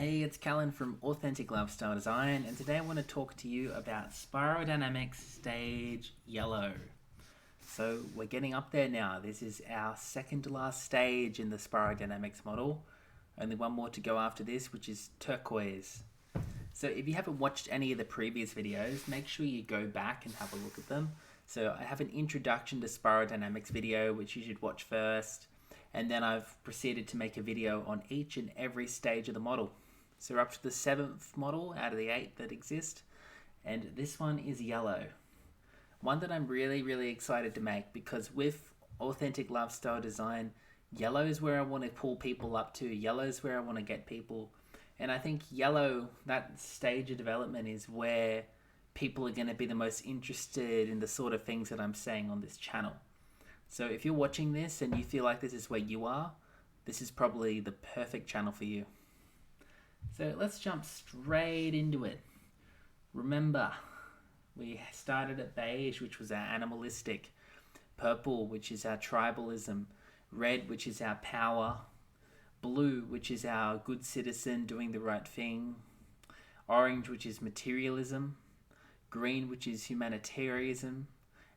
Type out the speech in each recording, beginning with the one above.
Hey, it's Callan from Authentic Lifestyle Design, and today I want to talk to you about Spyrodynamics Stage Yellow. So we're getting up there now. This is our second to last stage in the Spyrodynamics model. Only one more to go after this, which is turquoise. So if you haven't watched any of the previous videos, make sure you go back and have a look at them. So I have an introduction to Spyrodynamics video, which you should watch first. And then I've proceeded to make a video on each and every stage of the model. So we're up to the 7th model out of the 8 that exist. And this one is yellow. One that I'm really excited to make, because with Authentic Lifestyle Design, yellow is where I want to pull people up to. Yellow is where I want to get people. And I think yellow, that stage of development, is where people are going to be the most interested in the sort of things that I'm saying on this channel. So if you're watching this and you feel like this is where you are, this is probably the perfect channel for you. So let's jump straight into it. Remember, we started at beige, which was our animalistic, purple, which is our tribalism, red, which is our power, blue, which is our good citizen doing the right thing, orange, which is materialism, green, which is humanitarianism,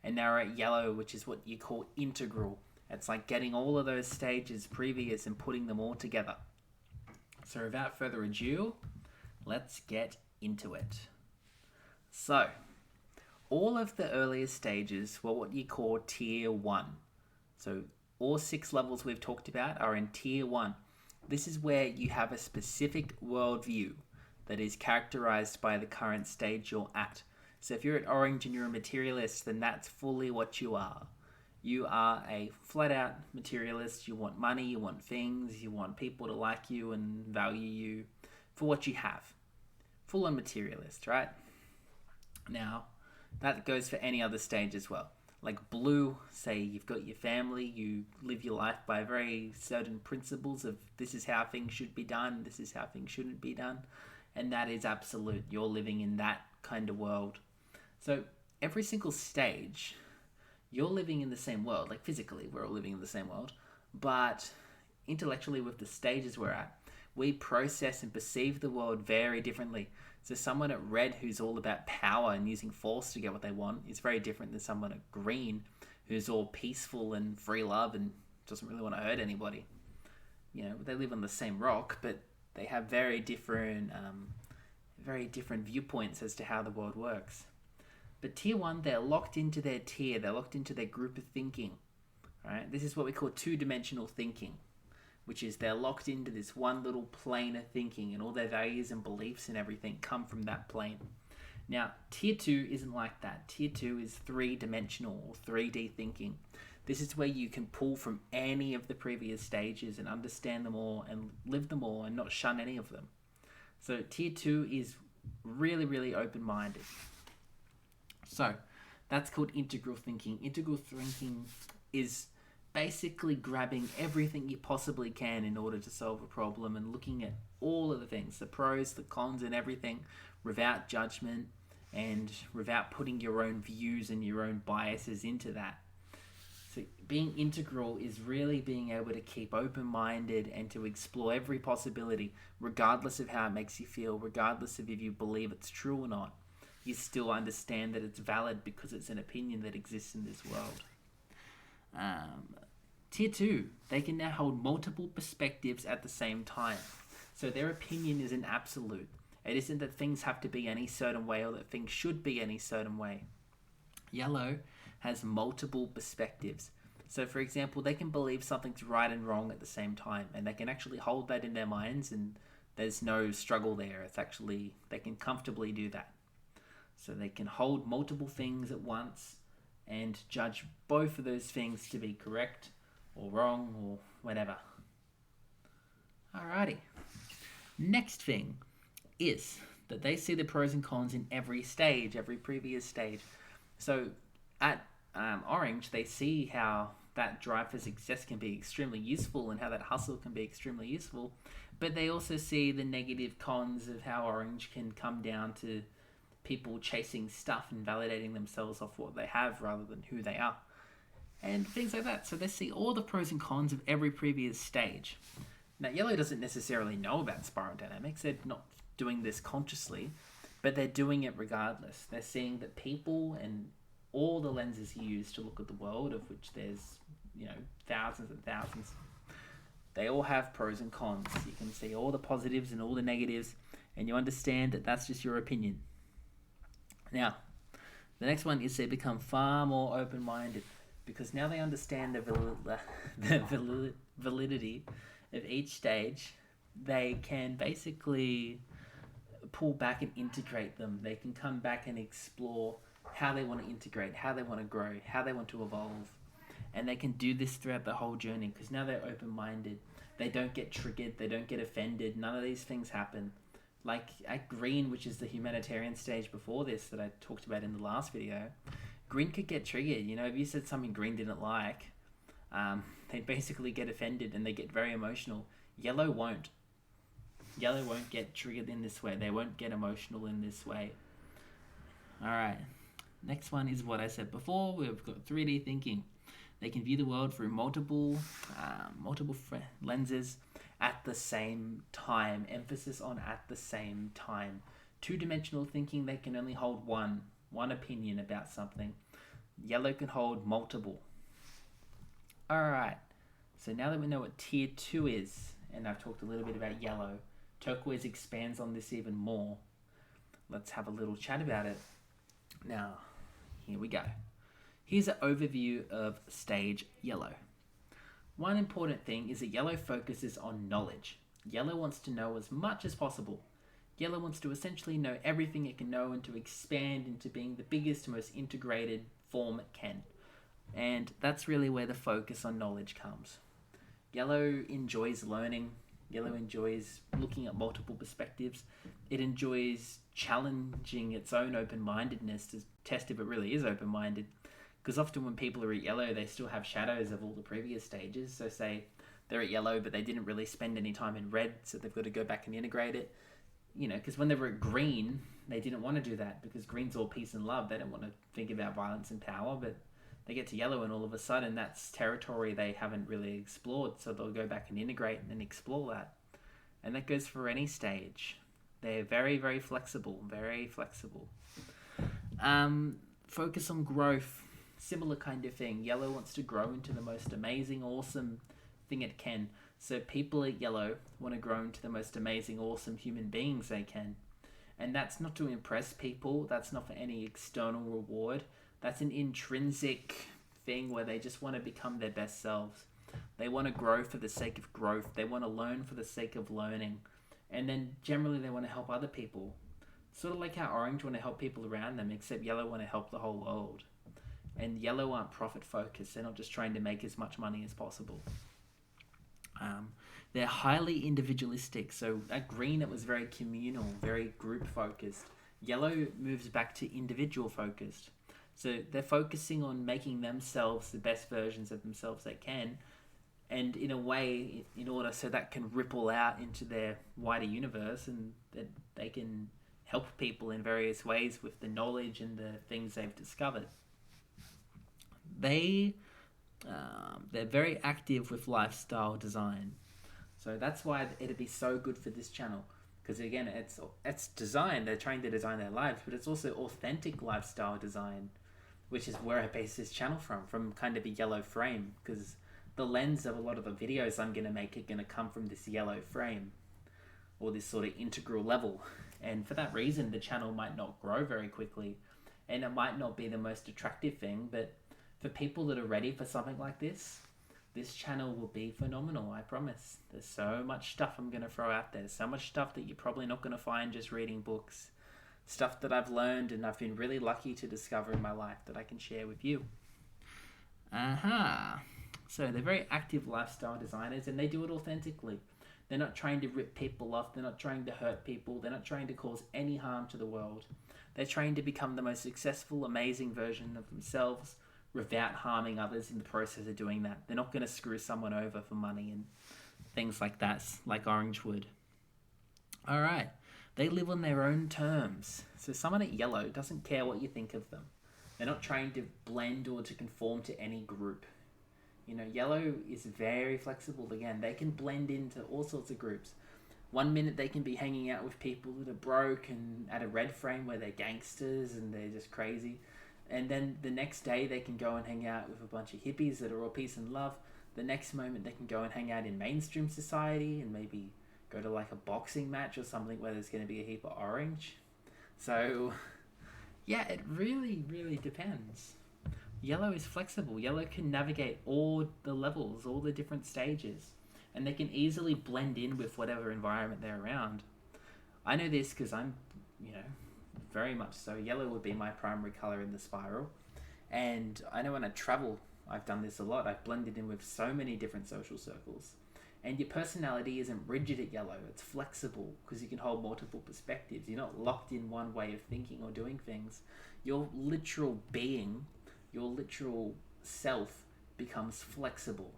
and now we're at yellow, which is what you call integral. It's like getting all of those stages previous and putting them all together. So without further ado, let's get into it. So, all of the earlier stages were what you call tier 1. So all 6 levels we've talked about are in tier 1. This is where you have a specific worldview that is characterized by the current stage you're at. So if you're at orange and you're a materialist, then that's fully what you are. You are a flat-out materialist. You want money, you want things, you want people to like you and value you for what you have. Full-on materialist, right? Now, that goes for any other stage as well. Like blue, say you've got your family, you live your life by very certain principles of this is how things should be done, this is how things shouldn't be done, and that is absolute. You're living in that kind of world. So every single stage, you're living in the same world. Like physically, we're all living in the same world. But intellectually, with the stages we're at, we process and perceive the world very differently. So someone at red who's all about power and using force to get what they want is very different than someone at green who's all peaceful and free love and doesn't really want to hurt anybody. You know, they live on the same rock, but they have very different viewpoints as to how the world works. But tier 1, they're locked into their tier. They're locked into their group of thinking. Right? This is what we call two-dimensional thinking, which is they're locked into this one little plane of thinking, and all their values and beliefs and everything come from that plane. Now, tier 2 isn't like that. Tier 2 is three-dimensional or 3D thinking. This is where you can pull from any of the previous stages and understand them all and live them all and not shun any of them. So tier 2 is really open-minded. So that's called integral thinking. Integral thinking is basically grabbing everything you possibly can in order to solve a problem and looking at all of the things, the pros, the cons and everything without judgment and without putting your own views and your own biases into that. So being integral is really being able to keep open-minded and to explore every possibility, regardless of how it makes you feel, regardless of if you believe it's true or not. You still understand that it's valid because it's an opinion that exists in this world. Tier 2, they can now hold multiple perspectives at the same time. So their opinion is an absolute. It isn't that things have to be any certain way or that things should be any certain way. Yellow has multiple perspectives. So for example, they can believe something's right and wrong at the same time, and they can actually hold that in their minds, and there's no struggle there. It's actually, they can comfortably do that. So they can hold multiple things at once and judge both of those things to be correct or wrong or whatever. Alrighty. Next thing is that they see the pros and cons in every stage, every previous stage. So at orange, they see how that drive for success can be extremely useful and how that hustle can be extremely useful. But they also see the negative cons of how orange can come down to people chasing stuff and validating themselves off what they have rather than who they are. and things like that. So they see all the pros and cons of every previous stage. Now, yellow doesn't necessarily know about spiral dynamics. They're not doing this consciously, but they're doing it regardless. They're seeing that people and all the lenses you use to look at the world, of which there's, thousands and thousands, they all have pros and cons. You can see all the positives and all the negatives, and you understand that that's just your opinion. Now, the next one is they become far more open-minded, because now they understand the validity of each stage. They can basically pull back and integrate them. They can come back and explore how they want to integrate, how they want to grow, how they want to evolve. And they can do this throughout the whole journey, because now they're open-minded. They don't get triggered. They don't get offended. None of these things happen. Like at green, which is the humanitarian stage before this that I talked about in the last video, green could get triggered. If you said something green didn't like, they basically get offended and they get very emotional. Yellow won't. Yellow won't get triggered in this way. They won't get emotional in this way. All right. Next one is what I said before. We've got 3D thinking. They can view the world through multiple lenses at the same time. Emphasis on at the same time. Two-dimensional thinking, they can only hold one opinion about something. Yellow can hold multiple. All right. So now that we know what tier 2 is, and I've talked a little bit about yellow, turquoise expands on this even more. Let's have a little chat about it. Now, here we go. Here's an overview of stage yellow. One important thing is that yellow focuses on knowledge. Yellow wants to know as much as possible. Yellow wants to essentially know everything it can know and to expand into being the biggest, most integrated form it can. And that's really where the focus on knowledge comes. Yellow enjoys learning. Yellow enjoys looking at multiple perspectives. It enjoys challenging its own open-mindedness to test if it really is open-minded. Because often when people are at yellow, they still have shadows of all the previous stages. So say they're at yellow, but they didn't really spend any time in red, so they've got to go back and integrate it. Because when they were at green, they didn't want to do that, because green's all peace and love. They don't want to think about violence and power, but they get to yellow and all of a sudden that's territory they haven't really explored, so they'll go back and integrate and explore that. And that goes for any stage. They're very, very flexible, very flexible. Focus on growth. Similar kind of thing. Yellow wants to grow into the most amazing, awesome thing it can. So people at yellow want to grow into the most amazing, awesome human beings they can. And that's not to impress people. That's not for any external reward. That's an intrinsic thing where they just want to become their best selves. They want to grow for the sake of growth. They want to learn for the sake of learning. And then generally they want to help other people. Sort of like how orange want to help people around them, except yellow want to help the whole world. And yellow aren't profit focused. They're not just trying to make as much money as possible. They're highly individualistic. So at green, it was very communal, very group focused. Yellow moves back to individual focused. So they're focusing on making themselves the best versions of themselves they can. And in a way, in order so that can ripple out into their wider universe, and that they can help people in various ways with the knowledge and the things they've discovered. They're very active with lifestyle design. So that's why it'd be so good for this channel. Because again, it's design. They're trying to design their lives, but it's also authentic lifestyle design, which is where I base this channel from kind of a yellow frame. Because the lens of a lot of the videos I'm going to make are going to come from this yellow frame, or this sort of integral level. And for that reason, the channel might not grow very quickly, and it might not be the most attractive thing, but for people that are ready for something like this channel will be phenomenal, I promise. There's so much stuff I'm going to throw out there. So much stuff that you're probably not going to find just reading books. Stuff that I've learned and I've been really lucky to discover in my life that I can share with you. So they're very active lifestyle designers, and they do it authentically. They're not trying to rip people off. They're not trying to hurt people. They're not trying to cause any harm to the world. They're trying to become the most successful, amazing version of themselves without harming others in the process of doing that. They're not going to screw someone over for money and things like that, like orange would. All right. They live on their own terms. So someone at yellow doesn't care what you think of them. They're not trying to blend or to conform to any group. Yellow is very flexible again. They can blend into all sorts of groups. One minute they can be hanging out with people that are broke and at a red frame where they're gangsters and they're just crazy. And then the next day they can go and hang out with a bunch of hippies that are all peace and love. The next moment they can go and hang out in mainstream society and maybe go to like a boxing match or something where there's going to be a heap of orange. So, yeah, it really, really depends. Yellow is flexible. Yellow can navigate all the levels, all the different stages, and they can easily blend in with whatever environment they're around. I know this because I'm, very much so. Yellow would be my primary color in the spiral. And I know when I travel, I've done this a lot. I've blended in with so many different social circles. And your personality isn't rigid at yellow. It's flexible because you can hold multiple perspectives. You're not locked in one way of thinking or doing things. Your literal being, your literal self becomes flexible.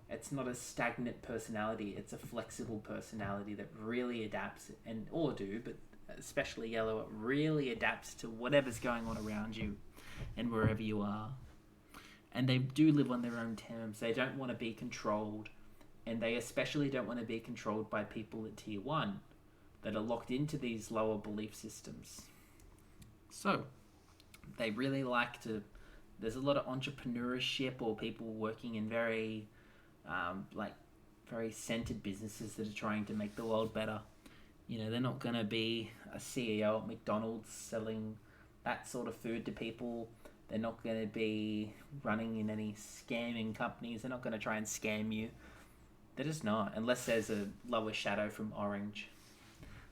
It's not a stagnant personality. It's a flexible personality that really adapts, and all do, but especially yellow, it really adapts to whatever's going on around you and wherever you are. And they do live on their own terms. They don't want to be controlled, and they especially don't want to be controlled by people at tier 1 that are locked into these lower belief systems. So they really like to, there's a lot of entrepreneurship or people working in very very centered businesses that are trying to make the world better. They're not going to be a CEO at McDonald's selling that sort of food to people. They're not going to be running in any scamming companies. They're not going to try and scam you. They're just not, unless there's a lower shadow from orange.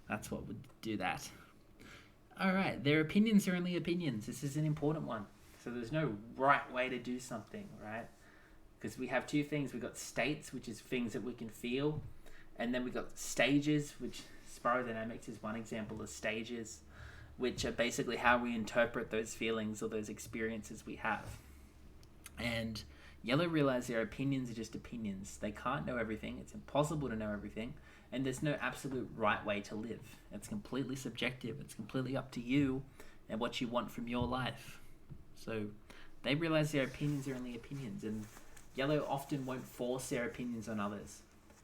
That's what would do that. All right, their opinions are only opinions. This is an important one. So there's no right way to do something, right? Because we have two things. We've got states, which is things that we can feel. And then we've got stages, which spiral dynamics is one example of stages, which are basically how we interpret those feelings or those experiences we have. And yellow realize their opinions are just opinions. They can't know everything. It's impossible to know everything. And there's no absolute right way to live. It's completely subjective. It's completely up to you and what you want from your life. So they realize their opinions are only opinions. And yellow often won't force their opinions on others.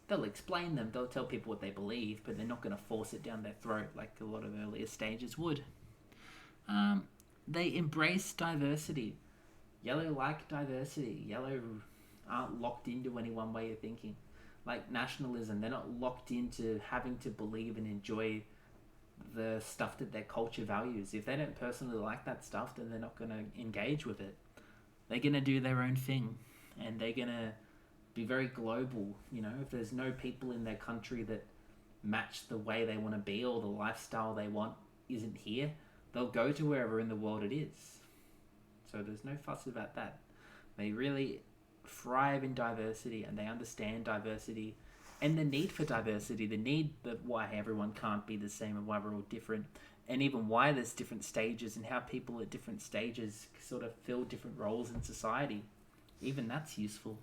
They'll explain them. They'll tell people what they believe, but they're not going to force it down their throat like a lot of earlier stages would. They embrace diversity. Yellow like diversity. Yellow aren't locked into any one way of thinking. Like nationalism, they're not locked into having to believe and enjoy the stuff that their culture values. If they don't personally like that stuff, then they're not going to engage with it. They're going to do their own thing, and they're going to be very global. If there's no people in their country that match the way they want to be or the lifestyle they want isn't here, they'll go to wherever in the world it is. So there's no fuss about that. They really thrive in diversity, and they understand diversity and the need for diversity, the need that why everyone can't be the same and why we're all different, and even why there's different stages and how people at different stages sort of fill different roles in society. Even that's useful.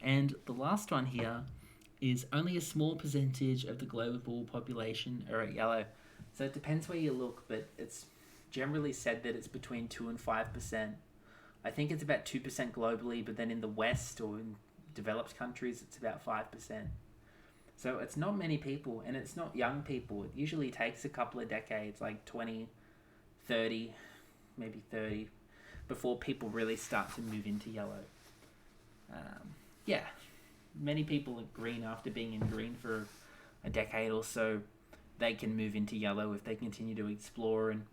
And the last one here is only a small percentage of the global population are at yellow. So it depends where you look, but it's generally said that it's between 2 and 5%. I think it's about 2% globally, but then in the West or in developed countries, it's about 5%. So it's not many people, and it's not young people. It usually takes a couple of decades, like 20, 30, maybe 30, before people really start to move into yellow. Many people are green after being in green for a decade or so. They can move into yellow if they continue to explore and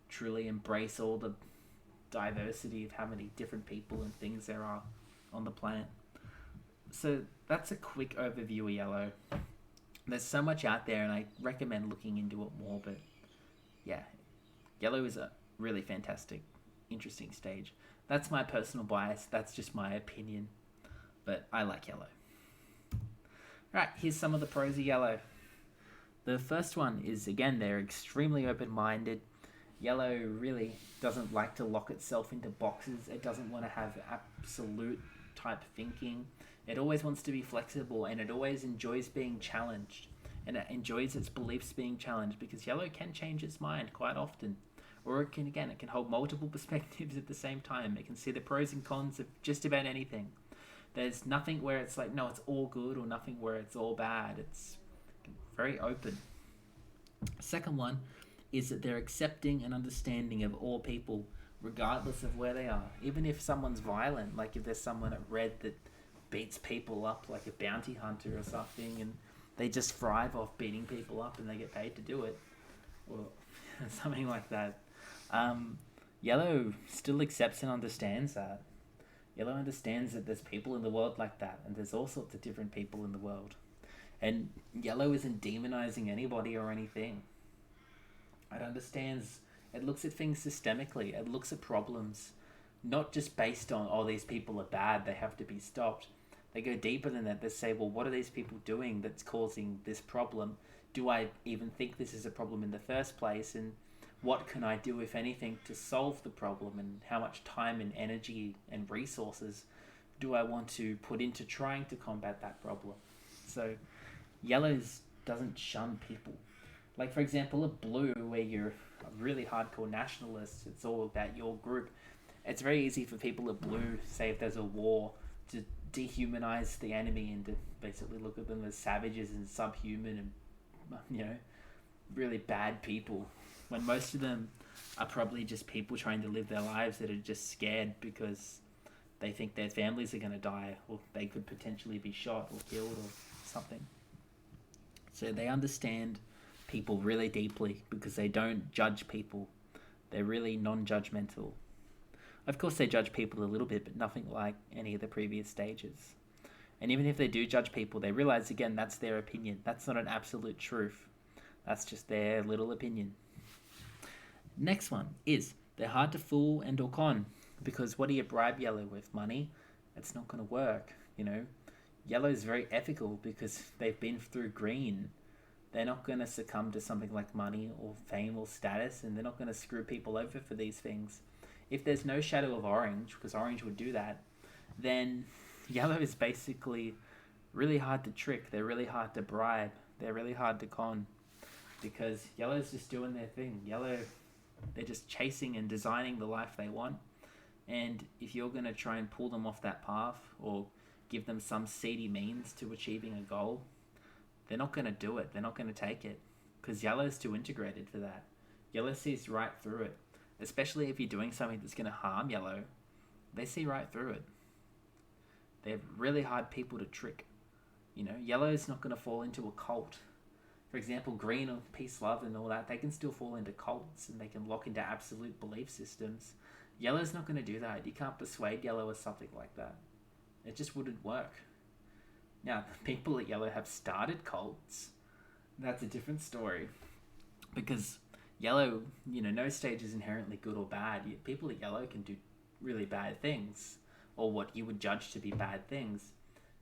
truly embrace all the diversity of how many different people and things there are on the planet. So that's a quick overview of yellow. There's so much out there, and I recommend looking into it more, but yeah, yellow is a really fantastic, interesting stage. That's my personal bias. That's just my opinion, but I like yellow. Right, here's some of the pros of yellow. The first one is, again, they're extremely open-minded. Yellow really doesn't like to lock itself into boxes. It doesn't want to have absolute type thinking. It always wants to be flexible, and it always enjoys being challenged. And it enjoys its beliefs being challenged, because yellow can change its mind quite often. Or it can hold multiple perspectives at the same time. It can see the pros and cons of just about anything. There's nothing where it's like, no, it's all good, or nothing where it's all bad. It's very open. Second one is that they're accepting and understanding of all people, regardless of where they are. Even if someone's violent, like if there's someone at Red that beats people up, like a bounty hunter or something, and they just thrive off beating people up and they get paid to do it, or something like that. Yellow still accepts and understands that. Yellow understands that there's people in the world like that, and there's all sorts of different people in the world. And Yellow isn't demonizing anybody or anything. It understands, it looks at things systemically, it looks at problems, not just based on, oh, these people are bad, they have to be stopped. They go deeper than that. They say, well, what are these people doing that's causing this problem? Do I even think this is a problem in the first place? And what can I do, if anything, to solve the problem? And how much time and energy and resources do I want to put into trying to combat that problem? So Yellows doesn't shun people. Like, for example, a Blue, where you're a really hardcore nationalist, it's all about your group. It's very easy for people at Blue, say if there's a war, to dehumanize the enemy and to basically look at them as savages and subhuman and, really bad people, when most of them are probably just people trying to live their lives that are just scared because they think their families are going to die, or they could potentially be shot or killed or something. So they understand people really deeply because they don't judge people. They're really non-judgmental. Of course they judge people a little bit, but nothing like any of the previous stages. And even if they do judge people, they realize, again, that's their opinion. That's not an absolute truth. That's just their little opinion. Next one is they're hard to fool and or con, because what do you bribe Yellow with? Money? It's not going to work, Yellow is very ethical because they've been through Green. They're not going to succumb to something like money or fame or status, and they're not going to screw people over for these things. If there's no shadow of Orange, because Orange would do that, then Yellow is basically really hard to trick. They're really hard to bribe. They're really hard to con, because Yellow's just doing their thing. Yellow, they're just chasing and designing the life they want. And if you're going to try and pull them off that path or give them some seedy means to achieving a goal, they're not going to do it. They're not going to take it, because Yellow's too integrated for that. Yellow sees right through it. Especially if you're doing something that's going to harm Yellow, they see right through it. They're really hard people to trick. Yellow's not going to fall into a cult. For example, Green or peace, love and all that, they can still fall into cults and they can lock into absolute belief systems. Yellow's not going to do that. You can't persuade Yellow or something like that. It just wouldn't work. Now, people at Yellow have started cults. That's a different story. Because Yellow, no stage is inherently good or bad. People at Yellow can do really bad things, or what you would judge to be bad things,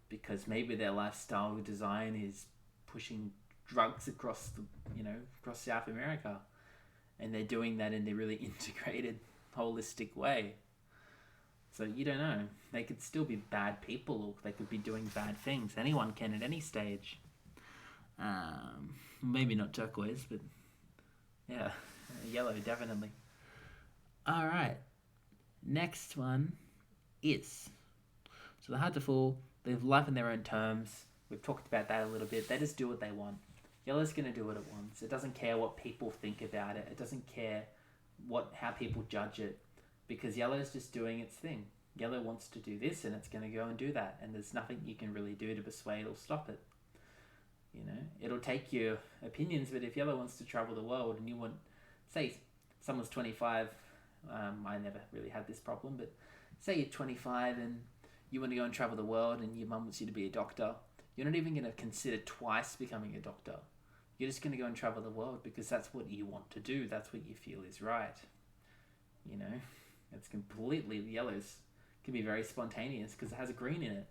because maybe their lifestyle design is pushing drugs across across South America, and they're doing that in a really integrated, holistic way. So you don't know. They could still be bad people, or they could be doing bad things. Anyone can at any stage. Maybe not Turquoise, but yeah, Yellow, definitely. All right. Next one is, so they're hard to fool. They live life in their own terms. We've talked about that a little bit. They just do what they want. Yellow's going to do what it wants. It doesn't care what people think about it. It doesn't care how people judge it, because Yellow's just doing its thing. Yellow wants to do this, and it's going to go and do that, and there's nothing you can really do to persuade or stop it. It'll take your opinions, but if Yellow wants to travel the world and you want, say someone's 25, I never really had this problem, but say you're 25 and you want to go and travel the world and your mum wants you to be a doctor, you're not even going to consider twice becoming a doctor. You're just going to go and travel the world because that's what you want to do. That's what you feel is right. It's completely, Yellows can be very spontaneous because it has a green in it.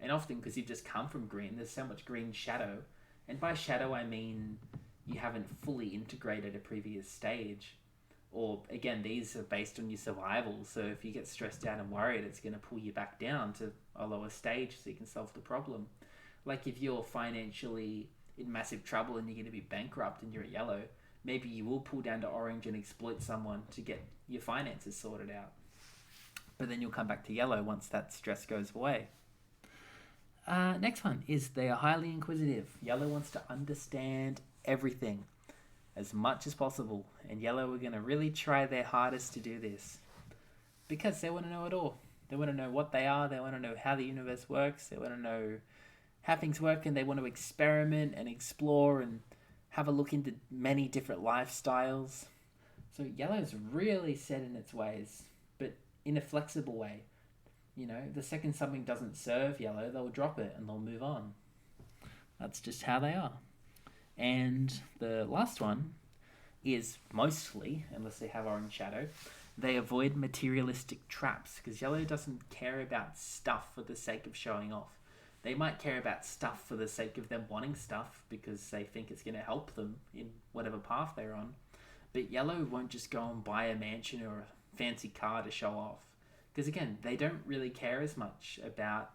And often because you've just come from green, there's so much green shadow. And by shadow, I mean you haven't fully integrated a previous stage. Or, again, these are based on your survival. So if you get stressed out and worried, it's going to pull you back down to a lower stage so you can solve the problem. Like if you're financially in massive trouble and you're going to be bankrupt and you're at Yellow, maybe you will pull down to Orange and exploit someone to get your finances sorted out. But then you'll come back to Yellow once that stress goes away. Next one is they are highly inquisitive. Yellow wants to understand everything as much as possible, and yellow are going to really try their hardest to do this because they want to know it all. They want to know what they are, they want to know how the universe works, they want to know how things work, and they want to experiment and explore and have a look into many different lifestyles. So yellow's really set in its ways, but in a flexible way. You know, the second something doesn't serve yellow, they'll drop it and they'll move on. That's just how they are. And the last one is mostly, unless they have orange shadow, they avoid materialistic traps because yellow doesn't care about stuff for the sake of showing off. They might care about stuff for the sake of them wanting stuff because they think it's going to help them in whatever path they're on. But yellow won't just go and buy a mansion or a fancy car to show off. Because again, they don't really care as much about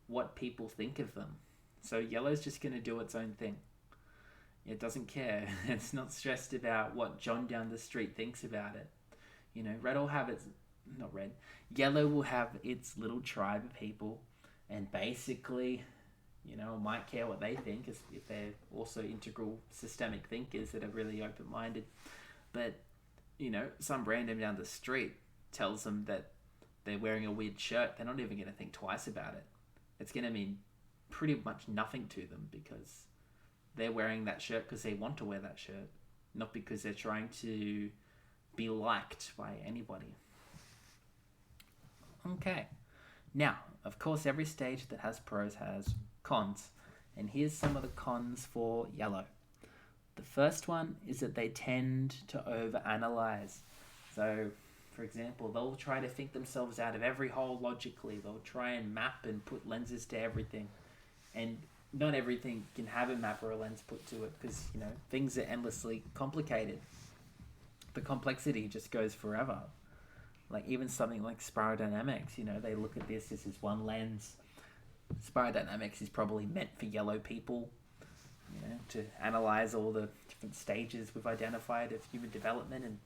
what people think of them. So yellow's just going to do its own thing. It doesn't care. It's not stressed about what John down the street thinks about it. You know, red will have its, not red, yellow will have its little tribe of people, and basically, you know, might care what they think if they're also integral systemic thinkers that are really open-minded. But, you know, some random down the street tells them that they're wearing a weird shirt, they're not even going to think twice about it. It's going to mean pretty much nothing to them because they're wearing that shirt because they want to wear that shirt, not because they're trying to be liked by anybody. Okay. Now, of course, every stage that has pros has cons. And here's some of the cons for yellow. The first one is that they tend to overanalyze. So, for example, they'll try to think themselves out of every hole logically. They'll try and map and put lenses to everything. And not everything can have a map or a lens put to it because, you know, things are endlessly complicated. The complexity just goes forever. Like even something like spirodynamics, you know, they look at this as one lens. Spirodynamics is probably meant for yellow people, you know, to analyze all the different stages we've identified of human development. And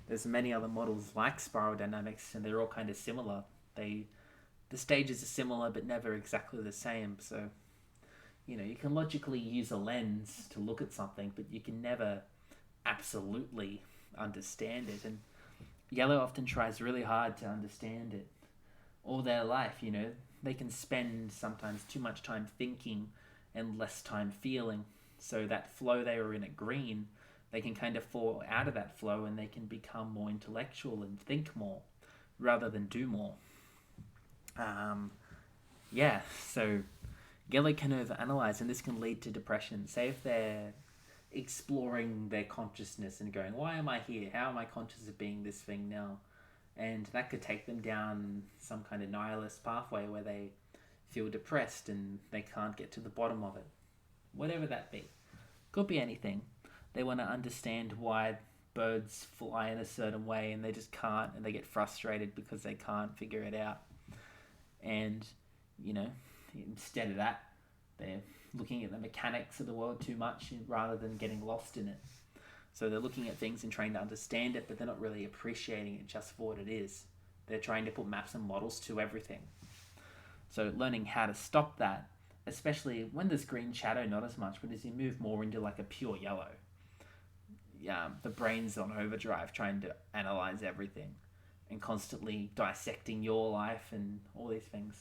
there's many other models like spirodynamics, and they're all kind of similar. The stages are similar, but never exactly the same. So, you know, you can logically use a lens to look at something, but you can never absolutely understand it. And yellow often tries really hard to understand it all their life. You know, they can spend sometimes too much time thinking and less time feeling. So that flow they were in at green, they can kind of fall out of that flow and they can become more intellectual and think more rather than do more. So yellow can overanalyze, and this can lead to depression. Say if they're exploring their consciousness and going, why am I here? How am I conscious of being this thing now? And that could take them down some kind of nihilist pathway where they feel depressed and they can't get to the bottom of it. Whatever that be. Could be anything. They want to understand why birds fly in a certain way and they just can't, and they get frustrated because they can't figure it out. And, you know, instead of that, they're looking at the mechanics of the world too much rather than getting lost in it. So they're looking at things and trying to understand it, but they're not really appreciating it just for what it is. They're trying to put maps and models to everything. So learning how to stop that, especially when there's green shadow, not as much, but as you move more into like a pure yellow, the brain's on overdrive trying to analyze everything and constantly dissecting your life and all these things.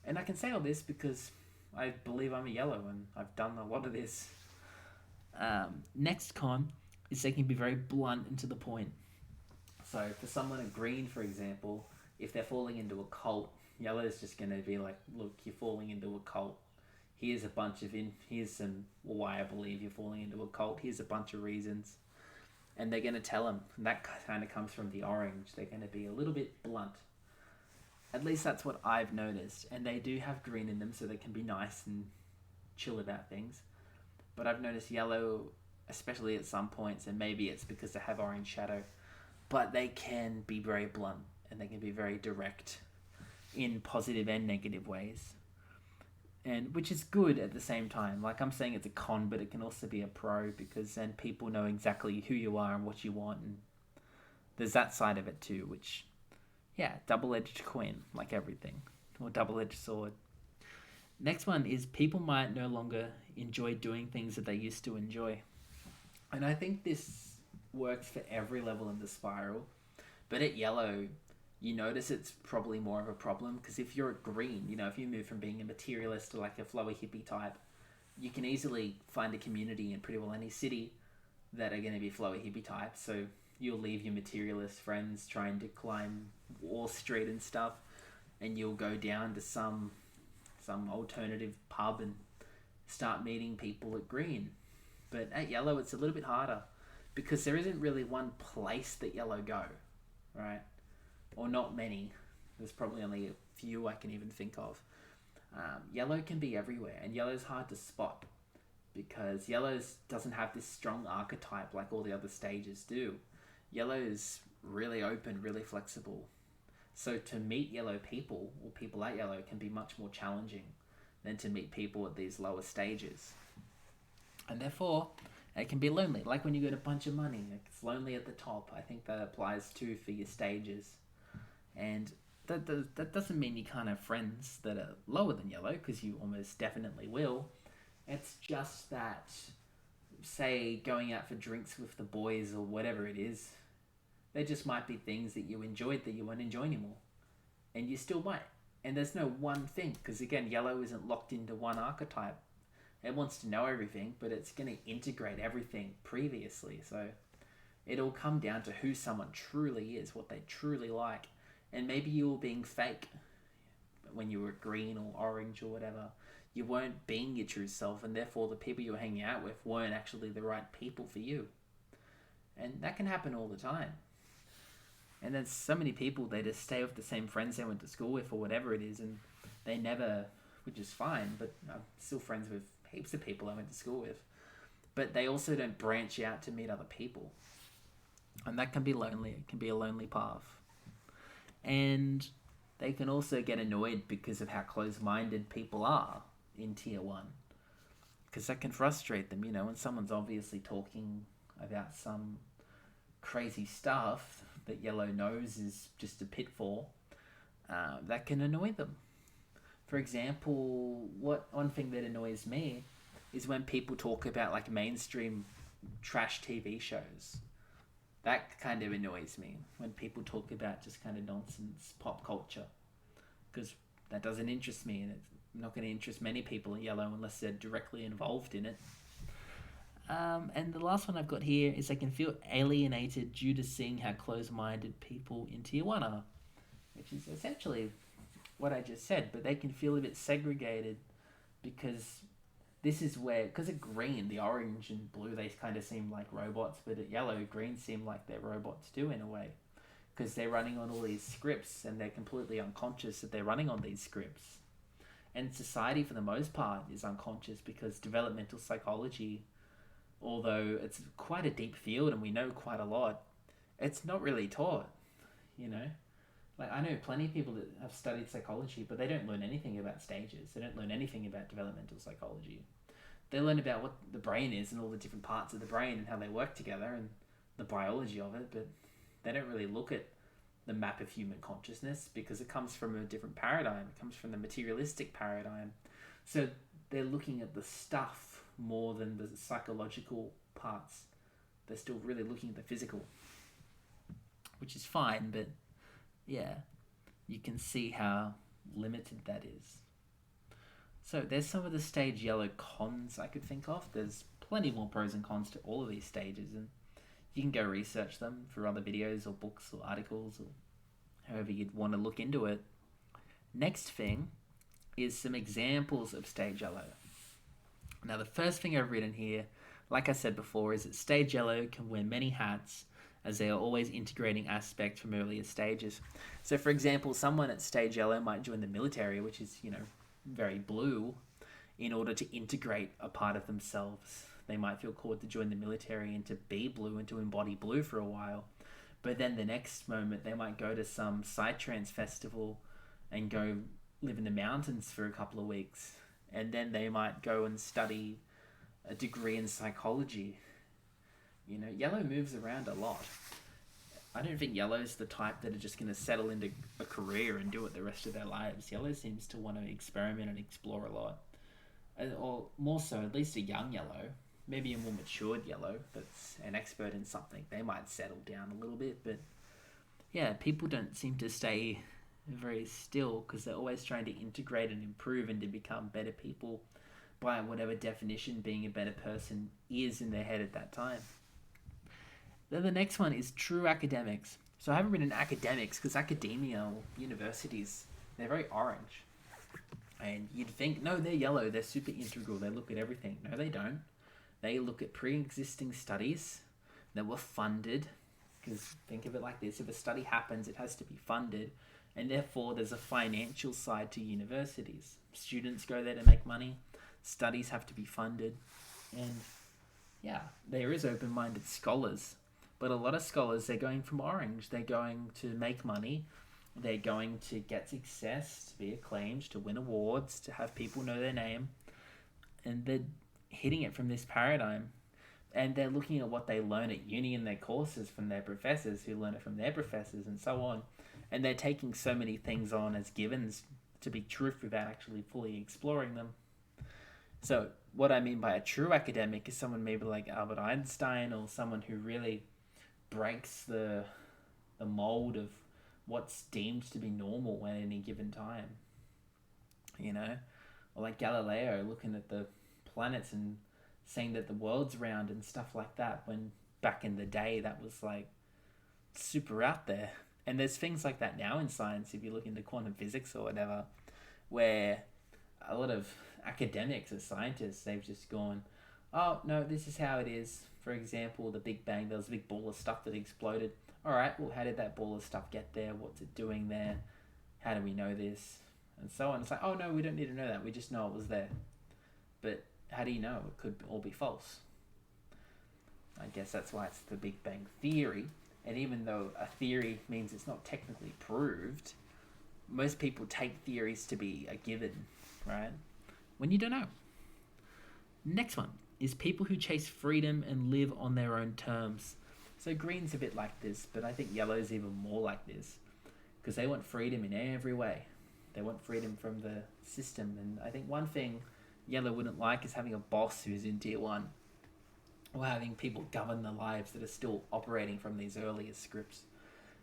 And I can say all this because I believe I'm a yellow and I've done a lot of this. Next con is they can be very blunt and to the point. So for someone at green, for example, if they're falling into a cult, yellow is just going to be like, look, you're falling into a cult. Here's some why I believe you're falling into a cult. Here's a bunch of reasons. And they're going to tell them. And that kind of comes from the orange. They're going to be a little bit blunt. At least that's what I've noticed. And they do have green in them, so they can be nice and chill about things. But I've noticed yellow, especially at some points, and maybe it's because they have orange shadow, but they can be very blunt and they can be very direct in positive and negative ways. And which is good at the same time. Like I'm saying it's a con, but it can also be a pro because then people know exactly who you are and what you want. And there's that side of it too, which, yeah, double-edged coin, like everything, or double-edged sword. Next one is people might no longer enjoy doing things that they used to enjoy. And I think this works for every level of the spiral. But at yellow, you notice it's probably more of a problem because if you're at green, if you move from being a materialist to like a flowy hippie type, you can easily find a community in pretty well any city that are going to be flowy hippie types. So you'll leave your materialist friends trying to climb Wall Street and stuff, and you'll go down to some alternative pub and start meeting people at green. But at yellow, it's a little bit harder because there isn't really one place that yellow go, right? Or not many. There's probably only a few I can even think of. Yellow can be everywhere, and yellow's hard to spot because yellow's doesn't have this strong archetype like all the other stages do. Yellow's really open, really flexible. So to meet yellow people, or people at yellow, can be much more challenging than to meet people at these lower stages. And therefore, it can be lonely. Like when you get a bunch of money, it's lonely at the top. I think that applies too for your stages. And that doesn't mean you can't have friends that are lower than yellow, because you almost definitely will. It's just that, say, going out for drinks with the boys or whatever it is, there just might be things that you enjoyed that you won't enjoy anymore. And you still might. And there's no one thing, because again, yellow isn't locked into one archetype. It wants to know everything, but it's going to integrate everything previously. So it'll come down to who someone truly is, what they truly like. And maybe you were being fake when you were green or orange or whatever. You weren't being your true self, and therefore the people you were hanging out with weren't actually the right people for you. And that can happen all the time. And there's so many people, they just stay with the same friends they went to school with or whatever it is, and they never, which is fine, but I'm still friends with heaps of people I went to school with. But they also don't branch out to meet other people. And that can be lonely. It can be a lonely path. And they can also get annoyed because of how close-minded people are in Tier 1. Because that can frustrate them, when someone's obviously talking about some crazy stuff that yellow knows is just a pitfall, that can annoy them. For example, one thing that annoys me is when people talk about like mainstream trash TV shows. That kind of annoys me when people talk about just kind of nonsense pop culture, because that doesn't interest me, and it's not going to interest many people in yellow unless they're directly involved in it. And the last one I've got here is they can feel alienated due to seeing how close-minded people in Tier 1 are, which is essentially what I just said, but they can feel a bit segregated because this is where, because at green, the orange and blue, they kind of seem like robots, but at yellow, green seem like they're robots too in a way, because they're running on all these scripts and they're completely unconscious that they're running on these scripts. And society, for the most part, is unconscious because developmental psychology, although it's quite a deep field and we know quite a lot, it's not really taught, Like, I know plenty of people that have studied psychology, but they don't learn anything about stages. They don't learn anything about developmental psychology. They learn about what the brain is and all the different parts of the brain and how they work together and the biology of it, but they don't really look at the map of human consciousness because it comes from a different paradigm. It comes from the materialistic paradigm. So they're looking at the stuff more than the psychological parts. They're still really looking at the physical, which is fine, but yeah, you can see how limited that is. So there's some of the stage yellow cons I could think of. There's plenty more pros and cons to all of these stages, and you can go research them for other videos or books or articles or however you'd want to look into it. Next thing is some examples of stage yellow. Now the first thing I've written here, like I said before, is that stage yellow can wear many hats, as they are always integrating aspects from earlier stages. So for example, someone at stage yellow might join the military, which is, very blue, in order to integrate a part of themselves. They might feel called to join the military and to be blue and to embody blue for a while. But then the next moment, they might go to some psytrance festival and go live in the mountains for a couple of weeks. And then they might go and study a degree in psychology. Yellow moves around a lot. I don't think yellow's the type that are just going to settle into a career and do it the rest of their lives. Yellow seems to want to experiment and explore a lot. Or more so, at least a young yellow, maybe a more matured yellow that's an expert in something. They might settle down a little bit, but yeah, people don't seem to stay very still because they're always trying to integrate and improve and to become better people by whatever definition being a better person is in their head at that time. Then the next one is true academics. So I haven't written academics because academia or universities, they're very orange. And you'd think, no, they're yellow, they're super integral, they look at everything. No, they don't. They look at pre-existing studies that were funded, because think of it like this, if a study happens, it has to be funded, and therefore there's a financial side to universities. Students go there to make money, studies have to be funded, and yeah, there is open-minded scholars, but a lot of scholars, they're going from orange, they're going to make money, they're going to get success, to be acclaimed, to win awards, to have people know their name. And they're hitting it from this paradigm. And they're looking at what they learn at uni in their courses from their professors who learn it from their professors and so on. And they're taking so many things on as givens to be truth without actually fully exploring them. So what I mean by a true academic is someone maybe like Albert Einstein or someone who really breaks the mold of what's deemed to be normal at any given time, or like Galileo looking at the planets and saying that the world's round and stuff like that, when back in the day that was like super out there. And there's things like that now in science, if you look into quantum physics or whatever, where a lot of academics or scientists, they've just gone, oh no, this is how it is. For example, the Big Bang, there was a big ball of stuff that exploded. All right, well, how did that ball of stuff get there? What's it doing there? How do we know this? And so on. It's like, oh, no, we don't need to know that. We just know it was there. But how do you know? It could all be false. I guess that's why it's the Big Bang Theory. And even though a theory means it's not technically proved, most people take theories to be a given, right? When you don't know. Next one is people who chase freedom and live on their own terms. So green's a bit like this, but I think yellow's even more like this because they want freedom in every way. They want freedom from the system. And I think one thing yellow wouldn't like is having a boss who's in tier 1 or having people govern their lives that are still operating from these earlier scripts.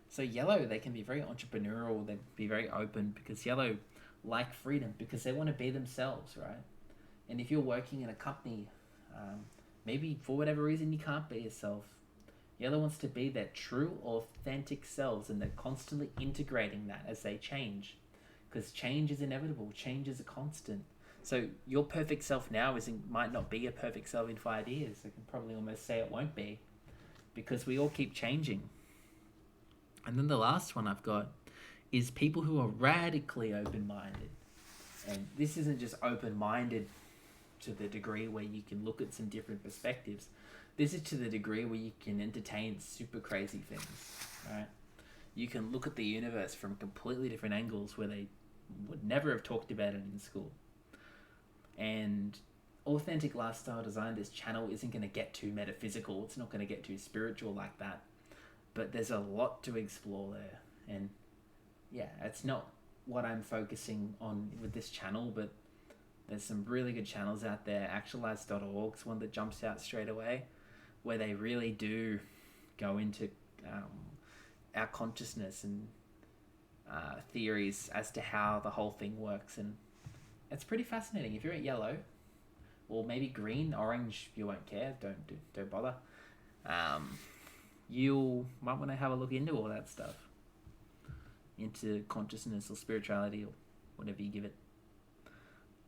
So yellow, they can be very entrepreneurial, they be very open because yellow like freedom because they want to be themselves, right? And if you're working in a company, maybe for whatever reason you can't be yourself, yellow wants to be their true, authentic selves, and they're constantly integrating that as they change. Because change is inevitable, change is a constant. So your perfect self now might not be your perfect self in 5 years. I can probably almost say it won't be, because we all keep changing. And then the last one I've got is people who are radically open-minded. And this isn't just open-minded to the degree where you can look at some different perspectives. This is to the degree where you can entertain super crazy things, right? You can look at the universe from completely different angles where they would never have talked about it in school. And authentic lifestyle design, this channel isn't going to get too metaphysical. It's not going to get too spiritual like that. But there's a lot to explore there. And yeah, it's not what I'm focusing on with this channel, but there's some really good channels out there. Actualize.org is one that jumps out straight away, where they really do go into our consciousness and theories as to how the whole thing works. And it's pretty fascinating. If you're at yellow, or maybe green, orange, you won't care. Don't bother. You might want to have a look into all that stuff, into consciousness or spirituality or whatever you give it.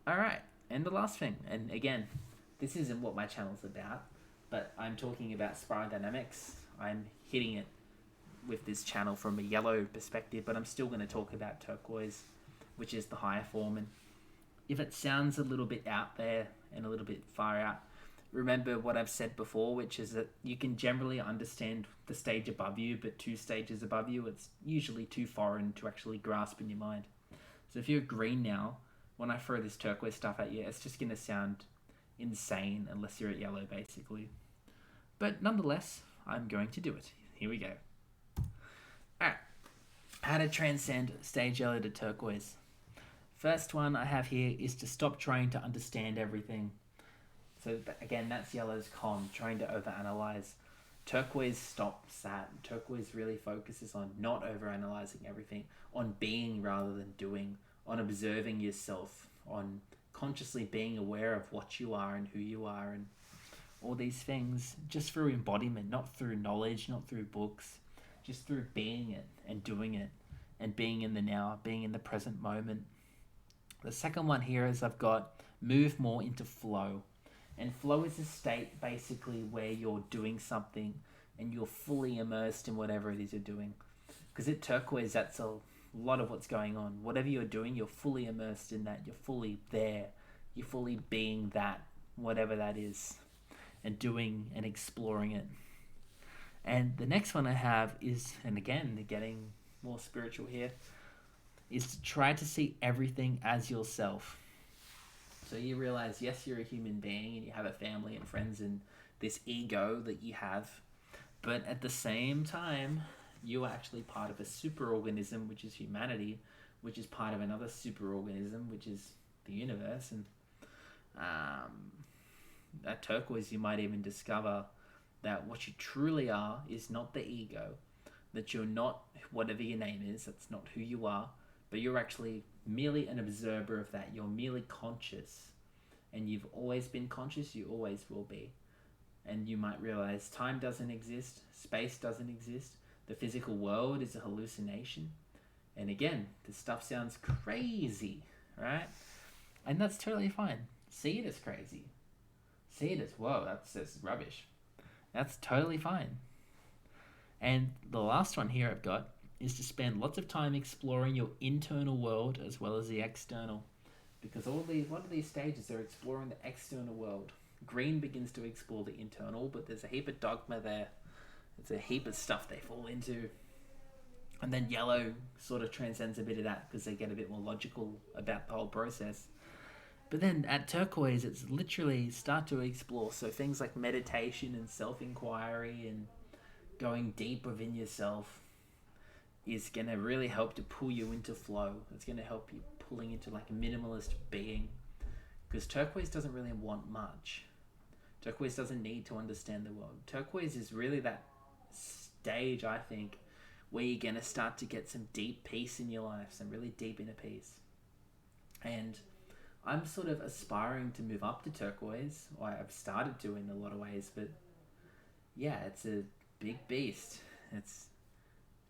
All right, and the last thing, and again, this isn't what my channel's about, but I'm talking about spiral dynamics. I'm hitting it with this channel from a yellow perspective, but I'm still going to talk about turquoise, which is the higher form. And if it sounds a little bit out there and a little bit far out, remember what I've said before, which is that you can generally understand the stage above you, but 2 stages above you, it's usually too foreign to actually grasp in your mind. So if you're green now, when I throw this turquoise stuff at you, it's just going to sound insane unless you're at yellow, basically. But nonetheless, I'm going to do it. Here we go. How to transcend stage yellow to turquoise. First one I have here is to stop trying to understand everything. So again, that's yellow's con, trying to overanalyze. Turquoise stops that. Turquoise really focuses on not overanalyzing everything, on being rather than doing, on observing yourself, on consciously being aware of what you are and who you are and all these things, just through embodiment, not through knowledge, not through books, just through being it and doing it and being in the now, being in the present moment. The second one here is I've got move more into flow. And flow is a state basically where you're doing something and you're fully immersed in whatever it is you're doing. Because at turquoise, that's a lot of what's going on. Whatever you're doing, you're fully immersed in that. You're fully there. You're fully being that, whatever that is, and doing and exploring it. And the next one I have is, and again, they're getting more spiritual here, is to try to see everything as yourself. So you realize, yes, you're a human being and you have a family and friends and this ego that you have, but at the same time, you are actually part of a superorganism, which is humanity, which is part of another superorganism, which is the universe. And at turquoise, you might even discover that what you truly are is not the ego, that you're not whatever your name is, that's not who you are, but you're actually merely an observer of that. You're merely conscious, and you've always been conscious, you always will be. And you might realize time doesn't exist, space doesn't exist, the physical world is a hallucination. And again, this stuff sounds crazy, right? And that's totally fine. See it as crazy. See it as, whoa, that's rubbish. That's totally fine. And the last one here I've got is to spend lots of time exploring your internal world as well as the external. Because a lot of these stages are exploring the external world. Green begins to explore the internal, but there's a heap of dogma there. There's a heap of stuff they fall into. And then yellow sort of transcends a bit of that because they get a bit more logical about the whole process. But then at turquoise, it's literally start to explore. So things like meditation and self-inquiry and going deep within yourself is going to really help to pull you into flow. It's going to help you pulling into like a minimalist being. Because turquoise doesn't really want much. Turquoise doesn't need to understand the world. Turquoise is really that stage, I think, where you're going to start to get some deep peace in your life, some really deep inner peace. And I'm sort of aspiring to move up to turquoise, or I've started to in a lot of ways, but yeah, it's a big beast. It's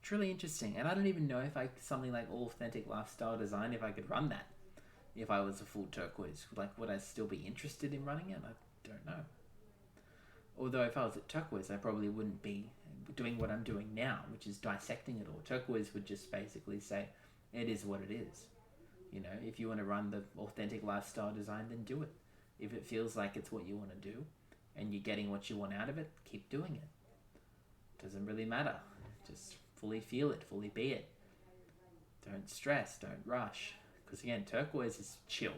truly interesting. And I don't even know if something like authentic lifestyle design, if I could run that, if I was a full turquoise. Like, would I still be interested in running it? I don't know. Although if I was at turquoise, I probably wouldn't be doing what I'm doing now, which is dissecting it all. Turquoise would just basically say, it is what it is. You know, if you want to run the authentic lifestyle design, then do it. If it feels like it's what you want to do and you're getting what you want out of it, keep doing it. Doesn't really matter. Just fully feel it, fully be it. Don't stress, don't rush. Because again, turquoise is chill.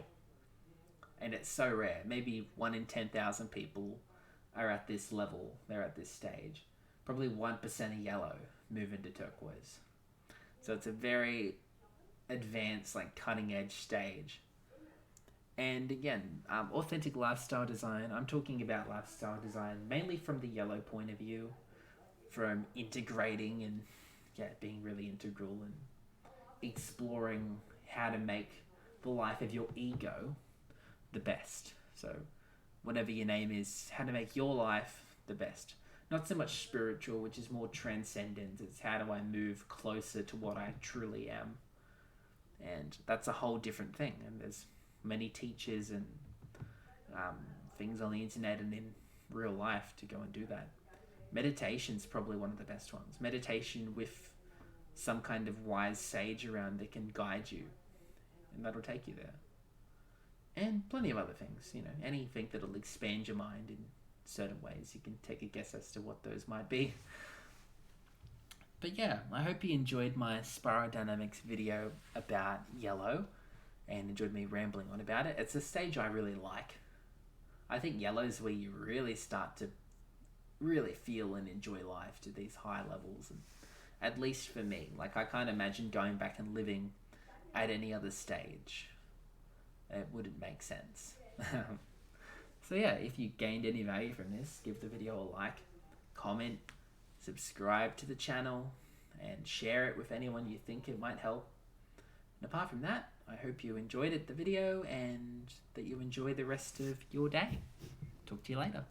And it's so rare. Maybe 1 in 10,000 people are at this level. They're at this stage. Probably 1% of yellow move into turquoise. So it's a very advanced, like cutting edge stage. And again, authentic lifestyle design. I'm talking about lifestyle design mainly from the yellow point of view, from integrating and being really integral and exploring how to make the life of your ego the best. So whatever your name is, how to make your life the best. Not so much spiritual, which is more transcendent. It's how do I move closer to what I truly am. And that's a whole different thing. And there's many teachers and things on the internet and in real life to go and do that. Meditation's probably one of the best ones. Meditation with some kind of wise sage around that can guide you. And that'll take you there. And plenty of other things, you know, anything that'll expand your mind in certain ways. You can take a guess as to what those might be. But yeah, I hope you enjoyed my spirodynamics video about yellow and enjoyed me rambling on about it. It's a stage I really like. I think yellow is where you really start to really feel and enjoy life to these high levels. At least for me. Like, I can't imagine going back and living at any other stage. It wouldn't make sense. So yeah, if you gained any value from this, give the video a like, comment, subscribe to the channel, and share it with anyone you think it might help. And apart from that, I hope you enjoyed the video and that you enjoy the rest of your day. Talk to you later.